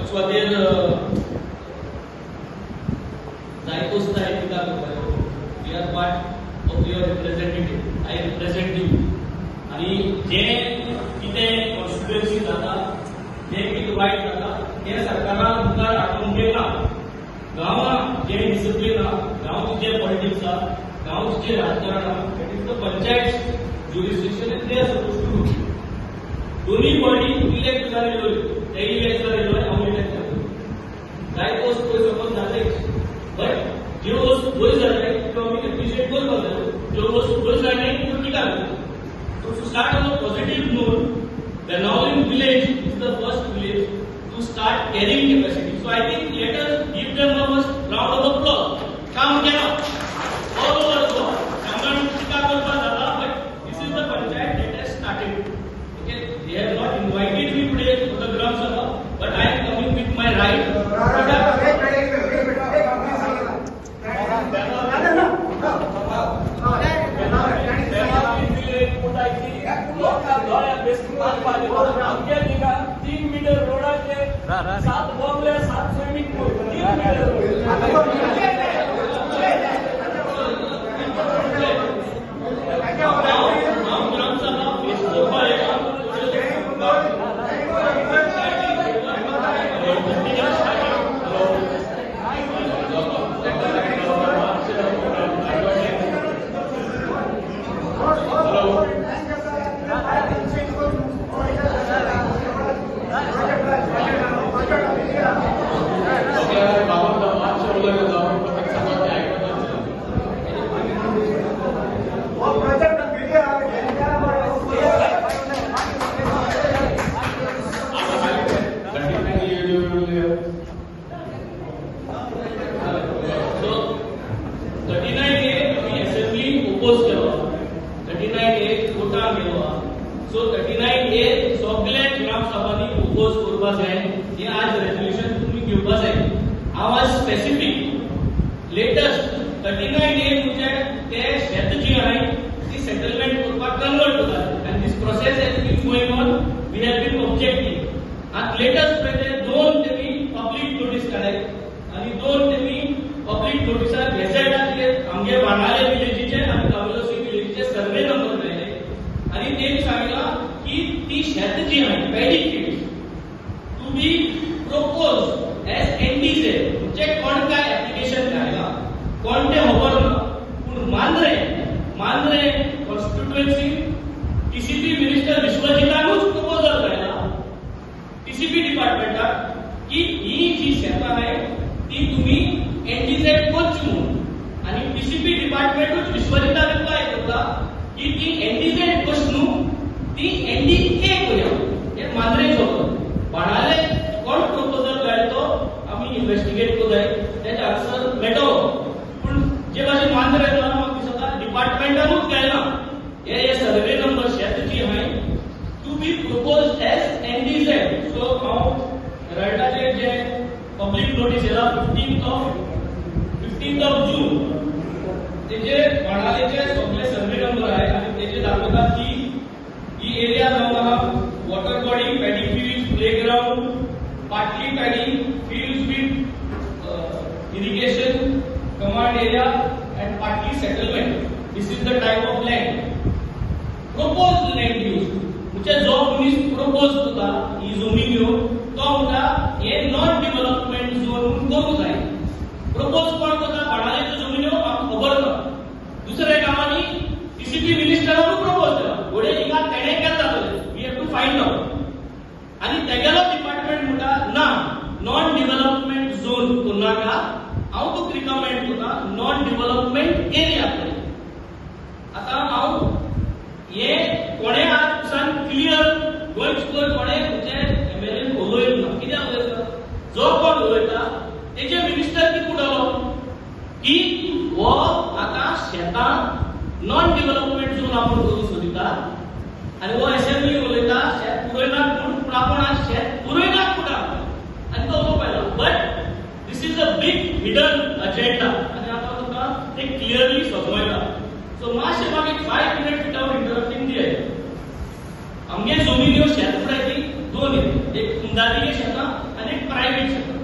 सुवातेर जायतो सुद्धा एक विचार करतो. We are part of your representative. I represent you. आणि जे कितें कॉन्स्टिट्युएन्सी जाता, जे कितें वायट जाता ते सरकारान मुखार हाडून घेवना. गांवांत जे डिसिप्लीन आहा, गांवचे जे पॉलिटिक्स आहा, गांवचे जे राजकारण आहा, it is the panchayat jurisdiction and they are supposed to do. दोन्ही बॉडी इलेक्ट जालेल्यो, ते इलेक्ट जालेल्यो, हांव इलेक्ट जालेलो. जायतो पयस वचून जाले. बट ज्यो वस्तू पयस जाले त्यो आमी एप्रिशिएट करपाक जाय. ज्यो वस्तू पयस जाले त्यो टिका करता. So to start on a positive note, the Naolin village is the first village to start carrying capacity. So I think let us give them a first round of applause. Come together. All over the world. Someone tika karpa jata, but this is the panchayat that has started. Okay, they have not invited me today to the Gram Sabha, but I am coming with my right. आमच्या ठिकाण 3 metre रोडाचे 7 बॉम्बले 7 swimming पूल 3 metre So 39A सगळे ग्राम सभांनी propose करपा जाय. हे आज resolution तुम्ही घेवपा जाय. हांव आज स्पेसिफिक लेटेस्ट 39A म्हणजे ते शेत जी आहे ती सेटलमेंट करपाक कन्वर्ट करतात. And this process has been going on. We have been objecting. आत लेटेस्ट म्हणजे 2 तेमी पब्लिक नोटीस काडले आणि 2 तेमी पब्लिक नोटिसार गॅझेटाचेर आमगे वाणाले विलेजीचे आणि कावलोसी विलेजीचे सर्वे नंबर मेळ्ळे आणि ते सांगला की ती शेत जी आहे paddy field to be propose as NDZ. म्हणजे कोण काय ऍप्लिकेशन घायला, कोण ते खबर ना. पूण मांद्रे कॉन्स्टिट्युएन्सी टीसीपी मिनिस्टर विश्वजितानूच प्रपोजल घायला टीसीपी डिपार्टमेंटाक की ही जी शेतां आहे ती तुम्ही एनडीजे करची म्हणून. आणि टीसीपी डिपार्टमेंटूच विश्वजिता रिप्लाय करता की ती एनडीजे कशी न्हू, ती एनडीए करूया. हे मांद्रेचो बाणाले कोण प्रपोजल घाल तो आमी इन्व्हेस्टिगेट करूं जाय. त्याचे आन्सर मेळटलो. पूण जे भाशेन मांद्रे जावन म्हाका दिसता डिपार्टमेंटानूच घायना. हे सर्वे नंबर शेत जी आहाय to be propose as NDZ. So हांव हेराल्डाचेर जे पब्लिक नोटीस येयला 15th of June तेजे बाणालेचे सगळे सर्वे नंबर आहे आणि तेजे दाखवतात की ही एरिया जावन आहा water body, paddy field, playground, partly paddy fields with irrigation, command area end partly settlement. This is the type of land. Proposed land use म्हणजे जो मनीस प्रपोज करता ही जमीन ह्यो तो म्हणटा हे नॉन डेव्हलपमेंट झोन म्हणून करूंक जाय. प्रपोज कोण करता बाणालेच्यो जमीन ह्यो आमकां खबर ना. दुसऱ्या गांवांनी टीसीपी मिनिस्टरानूच प्रपोज केला. घोडे तिका तेणे केला we have to find out. आणि तेगेलो डिपार्टमेंट म्हणटा ना नॉन डेव्हलपमेंट झोन करनाका, हांव तुका रिकमेंड करता नॉन डेव्हलपमेंट एरिया कर. आतां हांव हे कोणे आज सान क्लियर गोंयच कोण कोणे म्हणजे एमएलएन उलयत ना. कित्याक उलयता? जो कोण उलयता तेजे मिनिस्टर कितें उडलो की हो आतां शेतां नॉन डेव्हलपमेंट झोन आपूण करूंक सोदिता आणि हो असेंब्ली उलयता शेत पुरयनात पूण आपूण आज शेत पुरयनात म्हणटा आनी तो उलोवपाक आयला. But this is a big hidden agenda आणि आतां तुका ते क्लियरली सजवायला. सो मातशें म्हाका 5 minutes विथआउट इंटरप्टिंग दियात. आमगे दोन्ही शेत पळय ती दोन आहेत, एक कुंदादी शेतां आणि एक प्रायव्हेट शेतां.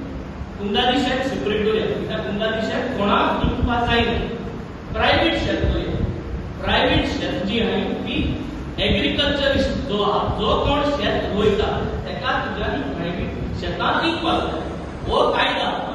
कुंदादी शेत सेपरेट दवरया, कित्याक कुंदादी शेत कोणाक विकपाक जायना. प्रायव्हेट शेत दवरया. प्रायव्हेट शेत जी आहाय ती एग्रीकल्चरिस्ट जो आहा, जो कोण शेत रोयता तेका तुज्या प्रायव्हेट शेतां विकपाक जाय. हो कायदा